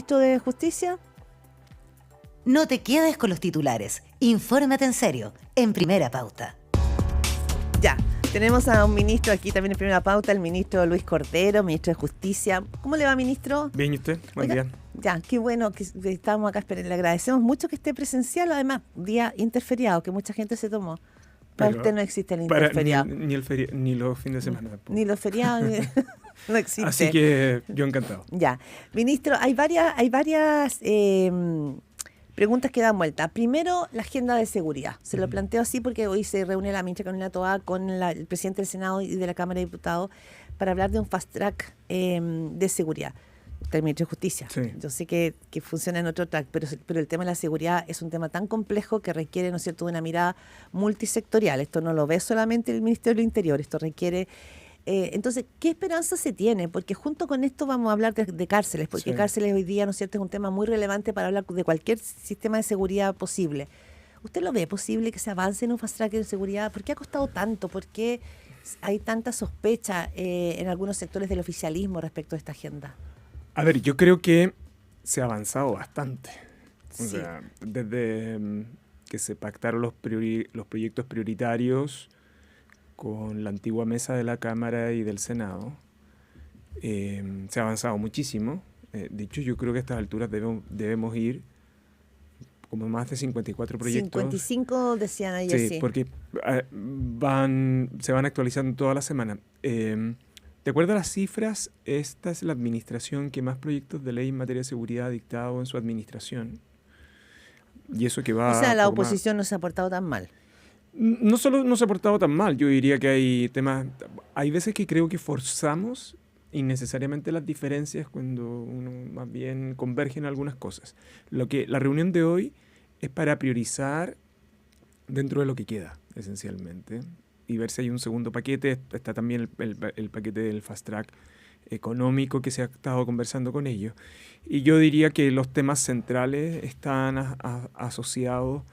ministro de Justicia? No te quedes con los titulares. Infórmate en serio, en Primera Pauta. Ya, tenemos a un ministro aquí también en Primera Pauta, el ministro Luis Cordero, ministro de Justicia. ¿Cómo le va, ministro? Bien, ¿y usted? Buen día. Ya, qué bueno que estamos acá. Le agradecemos mucho que esté presencial, además, día interferiado, que mucha gente se tomó. Para usted no existe el interferiado. Ni los fines de semana tampoco. Ni los feriados, no existe. Así que yo encantado. Ya, ministro, hay varias preguntas que dan vuelta. Primero, la agenda de seguridad. Se lo planteo así porque hoy se reúne la ministra Carolina Toá con el presidente del Senado y de la Cámara de Diputados para hablar de un fast track de seguridad. Del ministro de Justicia. Sí. Yo sé que funciona en otro track, pero el tema de la seguridad es un tema tan complejo que requiere, ¿no es cierto?, de una mirada multisectorial. Esto no lo ve solamente el Ministerio del Interior, esto requiere... entonces, ¿qué esperanza se tiene? Porque junto con esto vamos a hablar de cárceles, porque cárceles hoy día, ¿no es cierto?, es un tema muy relevante para hablar de cualquier sistema de seguridad posible. ¿Usted lo ve posible que se avance en un fast track de seguridad? ¿Por qué ha costado tanto? ¿Por qué hay tanta sospecha en algunos sectores del oficialismo respecto a esta agenda? A ver, yo creo que se ha avanzado bastante. O Sí. sea, desde que se pactaron los proyectos prioritarios con la antigua mesa de la Cámara y del Senado, se ha avanzado muchísimo. De hecho, yo creo que a estas alturas debemos ir como más de 54 proyectos. 55 decían ayer, sí. Sí, porque se van actualizando toda la semana. De acuerdo a las cifras, esta es la administración que más proyectos de ley en materia de seguridad ha dictado en su administración. Y eso que va... O sea, la oposición no se ha portado tan mal. No solo no se ha portado tan mal, yo diría que hay temas... Hay veces que creo que forzamos innecesariamente las diferencias cuando uno más bien converge en algunas cosas. La reunión de hoy es para priorizar dentro de lo que queda, esencialmente, y ver si hay un segundo paquete. Está también el paquete del fast track económico que se ha estado conversando con ellos. Y yo diría que los temas centrales están asociados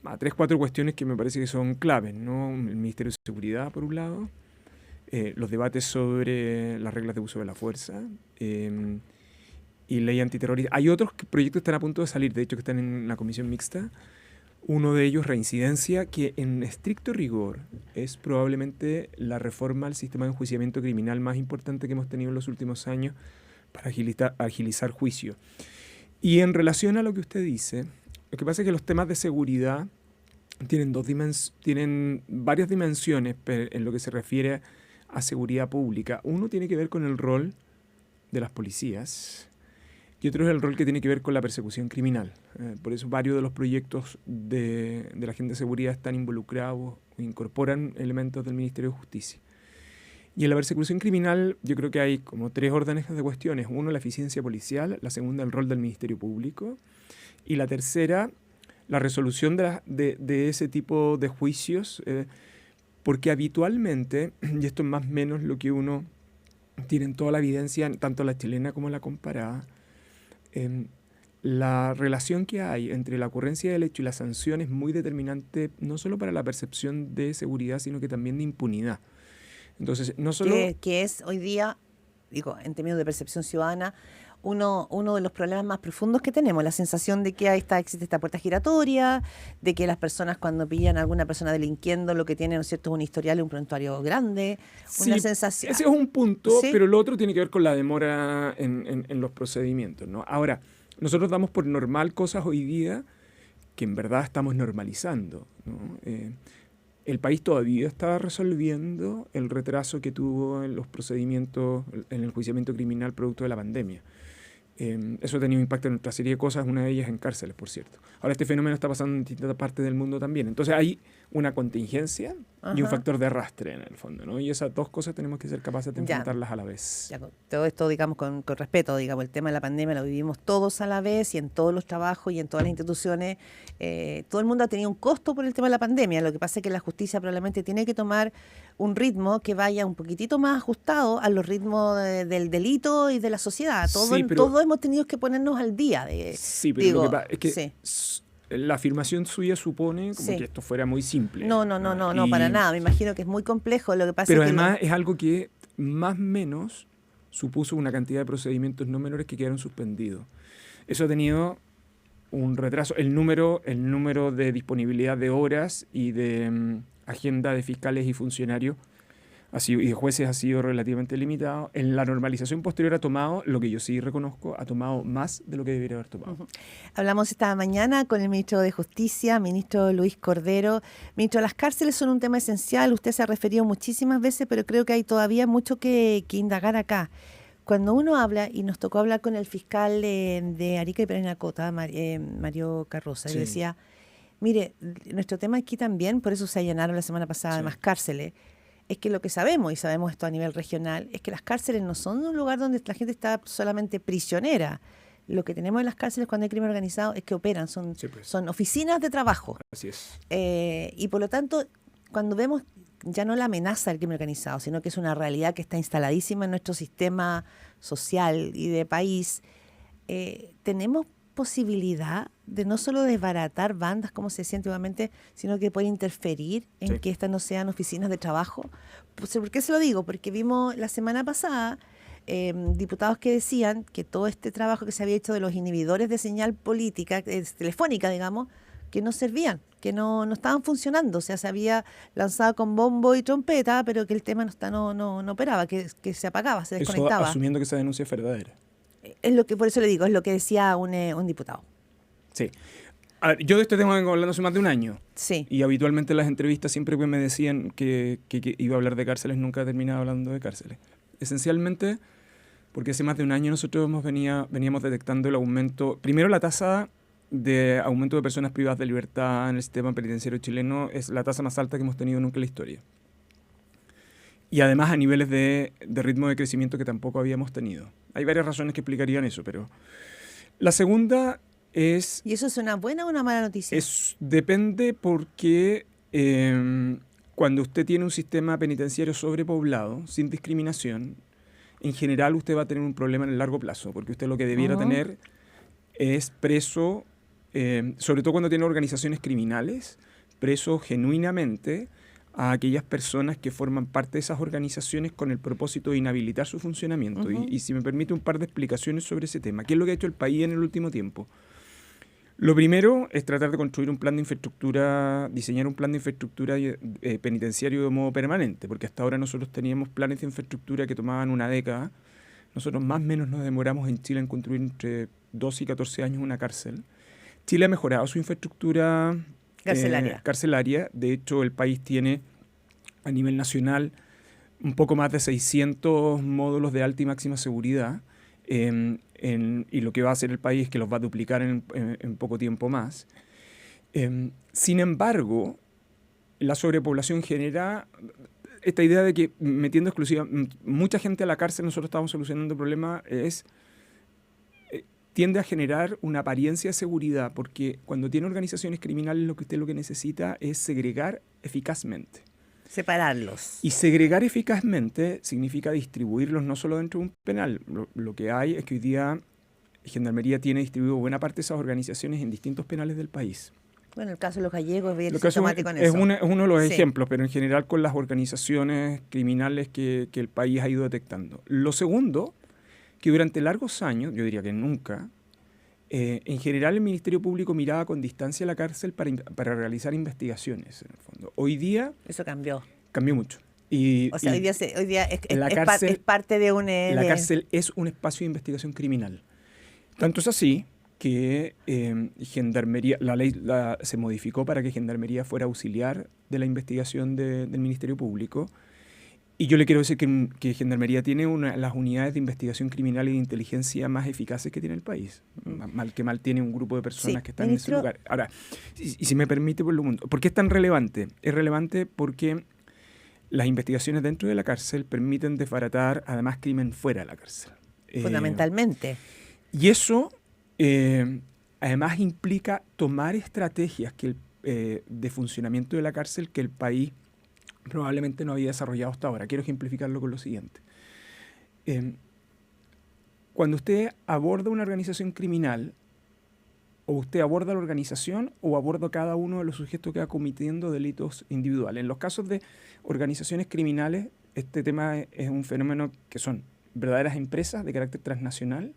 a 3-4 cuestiones que me parece que son claves, ¿no? El Ministerio de Seguridad, por un lado, los debates sobre las reglas de uso de la fuerza y ley antiterrorista. Hay otros proyectos que están a punto de salir, de hecho, que están en la comisión mixta. Uno de ellos, reincidencia, que en estricto rigor es probablemente la reforma al sistema de enjuiciamiento criminal más importante que hemos tenido en los últimos años para agilizar juicio. Y en relación a lo que usted dice, lo que pasa es que los temas de seguridad tienen varias dimensiones en lo que se refiere a seguridad pública. Uno tiene que ver con el rol de las policías y otro es el rol que tiene que ver con la persecución criminal. Por eso varios de los proyectos de la agenda de seguridad están involucrados o incorporan elementos del Ministerio de Justicia. Y en la persecución criminal yo creo que hay como 3 órdenes de cuestiones. Uno, la eficiencia policial; la segunda, el rol del Ministerio Público; y la tercera, la resolución de ese tipo de juicios, porque habitualmente, y esto es más o menos lo que uno tiene en toda la evidencia, tanto la chilena como la comparada, la relación que hay entre la ocurrencia del hecho y la sanción es muy determinante, no solo para la percepción de seguridad, sino que también de impunidad. Entonces, no solo... Que es hoy día, digo, en términos de percepción ciudadana, uno de los problemas más profundos que tenemos, la sensación de que existe esta puerta giratoria, de que las personas cuando pillan a alguna persona delinquiendo lo que tienen, ¿no es cierto?, es un historial y un prontuario grande, una sensación... Ese es un punto, ¿Sí? Pero lo otro tiene que ver con la demora en los procedimientos, ¿no? Ahora, nosotros damos por normal cosas hoy día que en verdad estamos normalizando, ¿no? El país todavía está resolviendo el retraso que tuvo en los procedimientos, en el enjuiciamiento criminal producto de la pandemia. Eso ha tenido impacto en otra serie de cosas, una de ellas en cárceles, por cierto. Ahora este fenómeno está pasando en distintas partes del mundo también. Entonces hay una contingencia y un factor de arrastre en el fondo, ¿no? Y esas dos cosas tenemos que ser capaces de enfrentarlas a la vez. Ya, todo esto, digamos, con respeto, digamos, el tema de la pandemia lo vivimos todos a la vez y en todos los trabajos y en todas las instituciones. Todo el mundo ha tenido un costo por el tema de la pandemia. Lo que pasa es que la justicia probablemente tiene que tomar un ritmo que vaya un poquitito más ajustado a los ritmos del delito y de la sociedad. Todos hemos tenido que ponernos al día. Sí, pero lo que pasa es que la afirmación suya supone como que esto fuera muy simple. No, para nada. Me imagino que es muy complejo. Lo que pasa pero es que además es algo que más o menos supuso una cantidad de procedimientos no menores que quedaron suspendidos. Eso ha tenido un retraso. El número de disponibilidad de horas y de agenda de fiscales y funcionarios y de jueces ha sido relativamente limitado. En la normalización posterior ha tomado, lo que yo sí reconozco, ha tomado más de lo que debería haber tomado. Uh-huh. Hablamos esta mañana con el ministro de Justicia, ministro Luis Cordero. Ministro, las cárceles son un tema esencial, usted se ha referido muchísimas veces, pero creo que hay todavía mucho que indagar acá. Cuando uno habla, y nos tocó hablar con el fiscal de Arica y Parinacota, Mario Carroza, y decía, mire, nuestro tema aquí también, por eso se allanaron la semana pasada más cárceles, es que lo que sabemos, y sabemos esto a nivel regional, es que las cárceles no son un lugar donde la gente está solamente prisionera. Lo que tenemos en las cárceles cuando hay crimen organizado es que operan, son oficinas de trabajo. Así es. Y por lo tanto, cuando vemos ya no la amenaza del crimen organizado, sino que es una realidad que está instaladísima en nuestro sistema social y de país, tenemos posibilidad de no solo desbaratar bandas como se decía antiguamente, sino que puede interferir en que estas no sean oficinas de trabajo. ¿Por qué se lo digo? Porque vimos la semana pasada diputados que decían que todo este trabajo que se había hecho de los inhibidores de señal política, telefónica, digamos, que no servían, que no estaban funcionando. O sea, se había lanzado con bombo y trompeta, pero que el tema no operaba, que se apagaba, se desconectaba. Eso asumiendo que esa denuncia es verdadera. Es lo que, por eso le digo, es lo que decía un diputado. Sí. A ver, yo de este tema vengo hablando hace más de un año. Sí. Y habitualmente en las entrevistas siempre que me decían que iba a hablar de cárceles, nunca terminaba hablando de cárceles. Esencialmente porque hace más de un año nosotros veníamos detectando el aumento, primero la tasa de aumento de personas privadas de libertad en el sistema penitenciario chileno es la tasa más alta que hemos tenido nunca en la historia. Y además a niveles de ritmo de crecimiento que tampoco habíamos tenido. Hay varias razones que explicarían eso, pero la segunda es... ¿Y eso es una buena o una mala noticia? Depende porque cuando usted tiene un sistema penitenciario sobrepoblado, sin discriminación, en general usted va a tener un problema en el largo plazo, porque usted lo que debiera tener es preso, sobre todo cuando tiene organizaciones criminales, preso genuinamente a aquellas personas que forman parte de esas organizaciones con el propósito de inhabilitar su funcionamiento. Y si me permite un par de explicaciones sobre ese tema. ¿Qué es lo que ha hecho el país en el último tiempo? Lo primero es tratar de construir un plan de infraestructura, diseñar un plan de infraestructura penitenciario de modo permanente, porque hasta ahora nosotros teníamos planes de infraestructura que tomaban una década. Nosotros más o menos nos demoramos en Chile en construir entre 12 y 14 años una cárcel. Chile ha mejorado su infraestructura carcelaria. De hecho, el país tiene a nivel nacional un poco más de 600 módulos de alta y máxima seguridad. Y lo que va a hacer el país es que los va a duplicar en poco tiempo más. Sin embargo, la sobrepoblación genera esta idea de que metiendo mucha gente a la cárcel, nosotros estamos solucionando el problema, tiende a generar una apariencia de seguridad, porque cuando tiene organizaciones criminales lo que necesita es segregar eficazmente. Separarlos. Y segregar eficazmente significa distribuirlos no solo dentro de un penal. Lo que hay es que hoy día Gendarmería tiene distribuido buena parte de esas organizaciones en distintos penales del país. Bueno, el caso de los gallegos es bien sintomático en eso. Es uno de los ejemplos, pero en general con las organizaciones criminales que el país ha ido detectando. Lo segundo, que durante largos años, yo diría que nunca, en general el Ministerio Público miraba con distancia a la cárcel para realizar investigaciones, en el fondo. Hoy día... Eso cambió. Cambió mucho. Hoy día es parte de un... La cárcel es un espacio de investigación criminal. Tanto es así que Gendarmería, la ley se modificó para que Gendarmería fuera auxiliar de la investigación del Ministerio Público. Y yo le quiero decir que Gendarmería tiene las unidades de investigación criminal y de inteligencia más eficaces que tiene el país. Mal que mal tiene un grupo de personas que están en ese lugar. Ahora, y si me permite, ¿por qué es tan relevante? Es relevante porque las investigaciones dentro de la cárcel permiten desbaratar, además, crimen fuera de la cárcel. Fundamentalmente. Y eso, además, implica tomar estrategias de funcionamiento de la cárcel que el país probablemente no había desarrollado hasta ahora. Quiero ejemplificarlo con lo siguiente. Cuando usted aborda una organización criminal, o usted aborda la organización o aborda cada uno de los sujetos que va cometiendo delitos individuales. En los casos de organizaciones criminales, este tema es un fenómeno que son verdaderas empresas de carácter transnacional,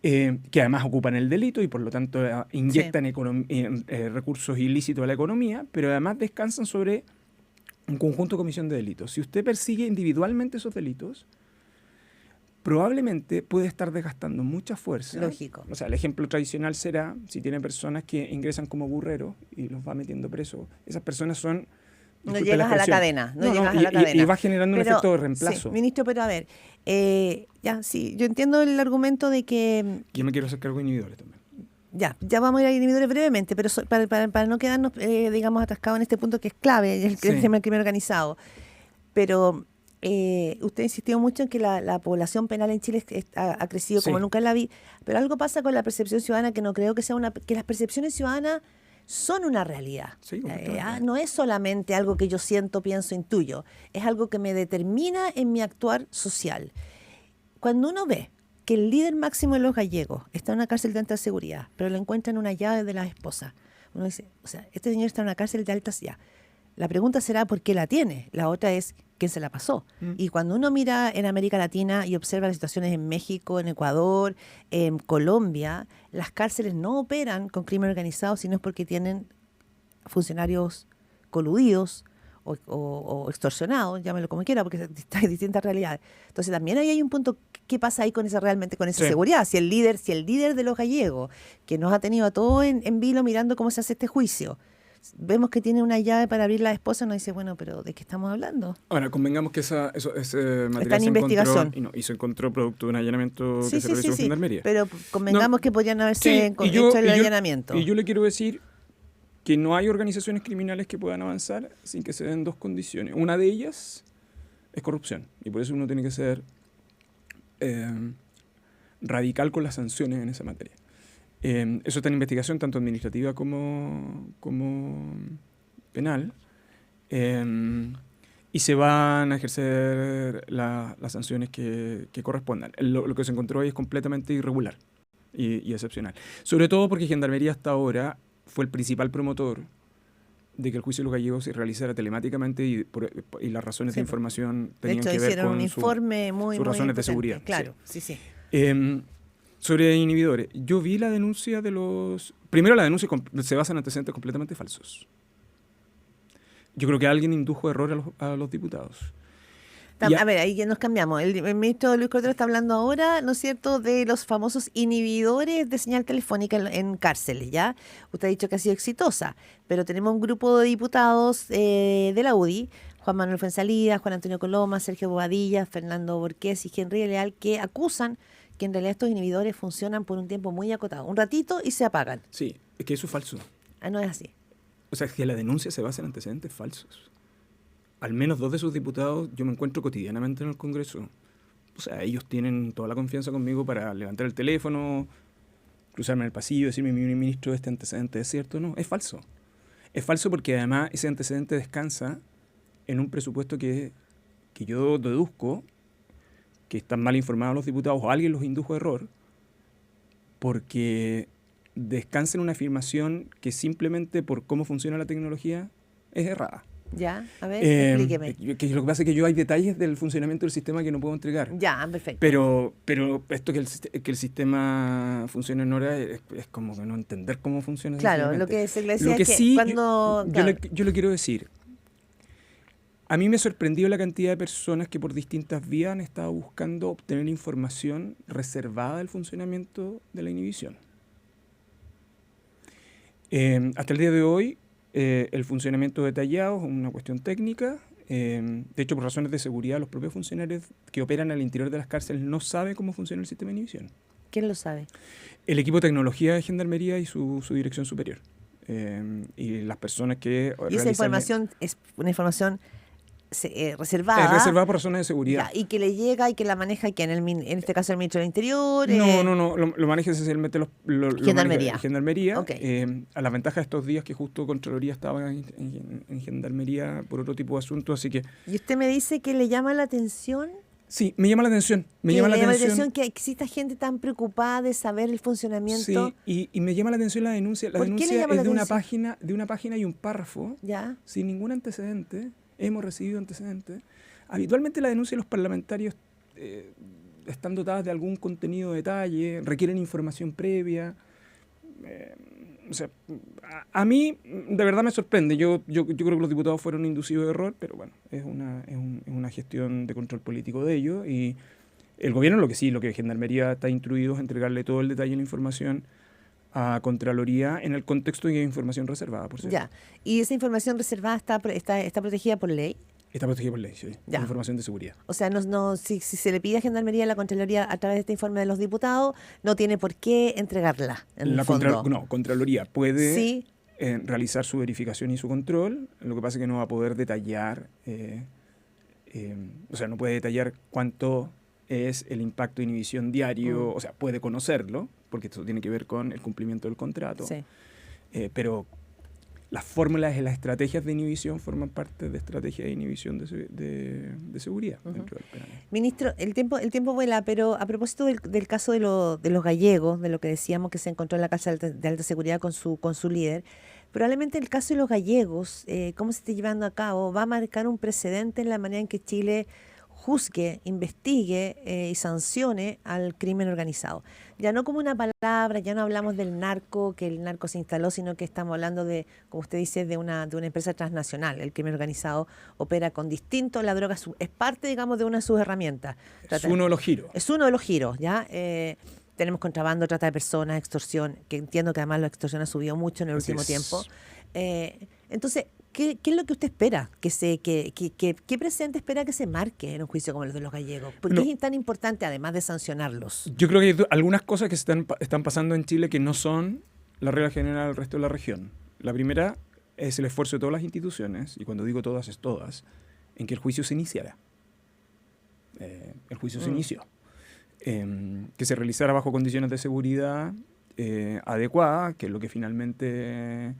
que además ocupan el delito y por lo tanto inyectan recursos ilícitos a la economía, pero además descansan sobre un conjunto de comisión de delitos. Si usted persigue individualmente esos delitos, probablemente puede estar desgastando mucha fuerza. Lógico. O sea, el ejemplo tradicional será, si tiene personas que ingresan como burreros y los va metiendo presos, esas personas son... No llegas a la cadena, y va generando un efecto de reemplazo. Sí, ministro, pero a ver, yo entiendo el argumento de que... Yo me quiero hacer cargo de inhibidores también. Ya vamos a ir a inhibidores brevemente, pero para no quedarnos, digamos, atascados en este punto que es clave, el tema del crimen organizado. Pero usted insistió mucho en que la población penal en Chile ha crecido como nunca la vi, pero algo pasa con la percepción ciudadana que no creo que sea que las percepciones ciudadanas son una realidad. Sí, no es solamente algo que yo siento, pienso, intuyo. Es algo que me determina en mi actuar social. Cuando uno ve que el líder máximo de los gallegos está en una cárcel de alta seguridad, pero le encuentran una llave de la esposa, uno dice, o sea, este señor está en una cárcel de alta seguridad. La pregunta será por qué la tiene. La otra es quién se la pasó. Y cuando uno mira en América Latina y observa las situaciones en México, en Ecuador, en Colombia, las cárceles no operan con crimen organizado, sino es porque tienen funcionarios coludidos o extorsionados, llámelo como quiera, porque hay distintas realidades. Entonces también ahí hay un punto, ¿qué pasa ahí con esa seguridad? Si el líder de los gallegos, que nos ha tenido a todos en vilo mirando cómo se hace este juicio, vemos que tiene una llave para abrir la esposa, nos dice, bueno, pero ¿de qué estamos hablando? Ahora, convengamos que ese material está en investigación. Y se encontró producto de un allanamiento que se realizó en Gendarmería. Pero convengamos que podrían haberse hecho el allanamiento. Y yo le quiero decir que no hay organizaciones criminales que puedan avanzar sin que se den dos condiciones. Una de ellas es corrupción. Y por eso uno tiene que ser radical con las sanciones en esa materia. Eso está en investigación, tanto administrativa como penal. Y se van a ejercer las sanciones que correspondan. Lo que se encontró ahí es completamente irregular y excepcional. Sobre todo porque Gendarmería hasta ahora fue el principal promotor de que el juicio de los gallegos se realizara telemáticamente y las razones de información tenían que ver con sus razones de seguridad. Claro, sí. Sobre inhibidores, yo vi la denuncia de los... Primero, la denuncia se basa en antecedentes completamente falsos. Yo creo que alguien indujo error a los diputados. A ver, ahí ya nos cambiamos. El ministro Luis Cordero está hablando ahora, ¿no es cierto?, de los famosos inhibidores de señal telefónica en cárceles, ¿ya? Usted ha dicho que ha sido exitosa, pero tenemos un grupo de diputados de la UDI, Juan Manuel Fuenzalida, Juan Antonio Coloma, Sergio Bobadilla, Fernando Borges y Henry Leal, que acusan que en realidad estos inhibidores funcionan por un tiempo muy acotado, un ratito y se apagan. Sí, es que eso es falso. No es así. O sea, que la denuncia se basa en antecedentes falsos. Al menos 2 de sus diputados yo me encuentro cotidianamente en el Congreso. O sea, ellos tienen toda la confianza conmigo para levantar el teléfono, cruzarme en el pasillo, decirme, mi ministro, este antecedente es cierto. No, es falso. Es falso porque además ese antecedente descansa en un presupuesto que yo deduzco que están mal informados los diputados o alguien los indujo a error, porque descansa en una afirmación que simplemente por cómo funciona la tecnología es errada. Ya, a ver, explíqueme. Que lo que pasa es que yo hay detalles del funcionamiento del sistema que no puedo entregar. Ya, perfecto. Pero esto que el sistema funcione en hora es como que no entender cómo funciona. Claro, lo que se le decía lo que es que sí, cuando... yo le quiero decir, a mí me sorprendió la cantidad de personas que por distintas vías han estado buscando obtener información reservada del funcionamiento de la inhibición. Hasta el día de hoy, el funcionamiento detallado es una cuestión técnica. De hecho, por razones de seguridad, los propios funcionarios que operan al interior de las cárceles no saben cómo funciona el sistema de inhibición. ¿Quién lo sabe? El equipo de tecnología de Gendarmería y su dirección superior. Y las personas que... Y esa información es una información... reservada. Es reservada por razones de seguridad. Ya, y que le llega y que la maneja ¿quién? En este caso el ministro del Interior. No. Lo maneja esencialmente Gendarmería. Gendarmería. Okay. A la ventaja de estos días que justo Contraloría estaba en Gendarmería por otro tipo de asuntos, así que... ¿Y usted me dice que le llama la atención? Sí, me llama la atención. Me llama la atención que exista gente tan preocupada de saber el funcionamiento. Sí, y me llama la atención la denuncia. La denuncia es de una página y un párrafo, ¿ya? Sin ningún antecedente. Hemos recibido antecedentes. Habitualmente la denuncia de los parlamentarios están dotadas de algún contenido de detalle, requieren información previa. O sea, a mí de verdad me sorprende. Yo creo que los diputados fueron inducidos de error, pero bueno, es una gestión de control político de ellos. Y el gobierno lo que Gendarmería está instruido es entregarle todo el detalle de la información a Contraloría en el contexto de que hay información reservada, por cierto. Ya. ¿Y esa información reservada está protegida por ley? Está protegida por ley, sí. Ya. Información de seguridad. O sea, si se le pide a Gendarmería a la Contraloría a través de este informe de los diputados, no tiene por qué entregarla, en el fondo. Contraloría puede Sí. realizar su verificación y su control. Lo que pasa es que no va a poder detallar, o sea, no puede detallar cuánto es el impacto de inhibición diario, o sea, puede conocerlo, porque esto tiene que ver con el cumplimiento del contrato, Sí. Pero las fórmulas y las estrategias de inhibición forman parte de estrategias de inhibición de seguridad dentro del penal. Ministro, el tiempo vuela, pero a propósito del caso de los gallegos, de lo que decíamos que se encontró en la casa de alta seguridad con su líder, probablemente el caso de los gallegos, cómo se está llevando a cabo, va a marcar un precedente en la manera en que Chile juzgue, investigue y sancione al crimen organizado. Ya no como una palabra, ya no hablamos del narco, que el narco se instaló, sino que estamos hablando de, como usted dice, de una empresa transnacional. El crimen organizado opera con distinto, la droga es parte, digamos, de una de sus herramientas. Es uno de los giros. Es uno de los giros, ¿ya? Tenemos contrabando, trata de personas, extorsión, que entiendo que además la extorsión ha subido mucho en el último tiempo. Entonces, ¿qué es lo que usted espera? ¿Qué precedente espera que se marque en un juicio como el de los gallegos? ¿Por qué es tan importante, además de sancionarlos? Yo creo que hay algunas cosas que están pasando en Chile que no son la regla general del resto de la región. La primera es el esfuerzo de todas las instituciones, y cuando digo todas es todas, en que el juicio se iniciara. El juicio se inició. Que se realizara bajo condiciones de seguridad adecuadas, que es lo que finalmente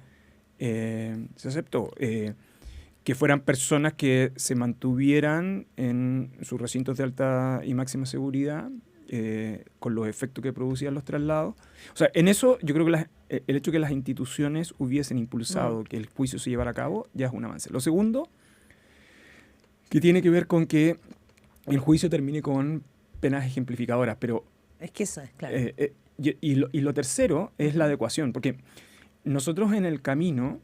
se aceptó. Que fueran personas que se mantuvieran en sus recintos de alta y máxima seguridad, con los efectos que producían los traslados. O sea, en eso yo creo que el hecho de que las instituciones hubiesen impulsado que el juicio se llevara a cabo ya es un avance. Lo segundo, que tiene que ver con que el juicio termine con penas ejemplificadoras, pero... Es que eso es, claro. Y lo tercero es la adecuación, porque nosotros en el camino,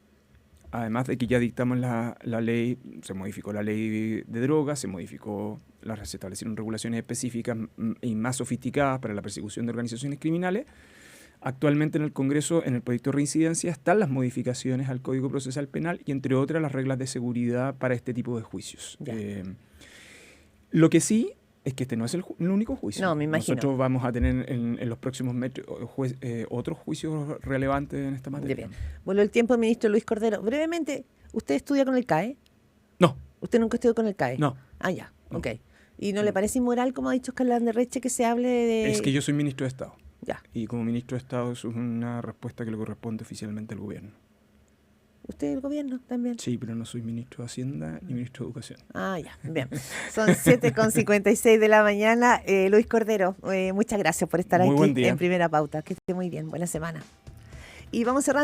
además de que ya dictamos la ley, se modificó la ley de drogas, se establecieron regulaciones específicas y más sofisticadas para la persecución de organizaciones criminales. Actualmente en el Congreso, en el proyecto de reincidencia, están las modificaciones al Código Procesal Penal y, entre otras, las reglas de seguridad para este tipo de juicios. Lo que sí es que este no es el único juicio. No, me imagino. Nosotros vamos a tener en los próximos meses otros juicios relevantes en esta materia. Bien. Vuelvo el tiempo, ministro Luis Cordero. Brevemente, ¿usted estudia con el CAE? No. ¿Usted nunca estudió con el CAE? No. Ah, ya, No. ok. ¿Y no le parece inmoral, como ha dicho Oscar Landerreche, que se hable de...? Es que yo soy ministro de Estado. Ya. Y como ministro de Estado eso es una respuesta que le corresponde oficialmente al gobierno. ¿Usted del gobierno también? Sí, pero no soy ministro de Hacienda ni ministro de Educación. Ah, ya, bien. Son 7:56 de la mañana. Luis Cordero, muchas gracias por estar Muy aquí buen día. en Primera Pauta. Que esté muy bien. Buena semana. Y vamos cerrando.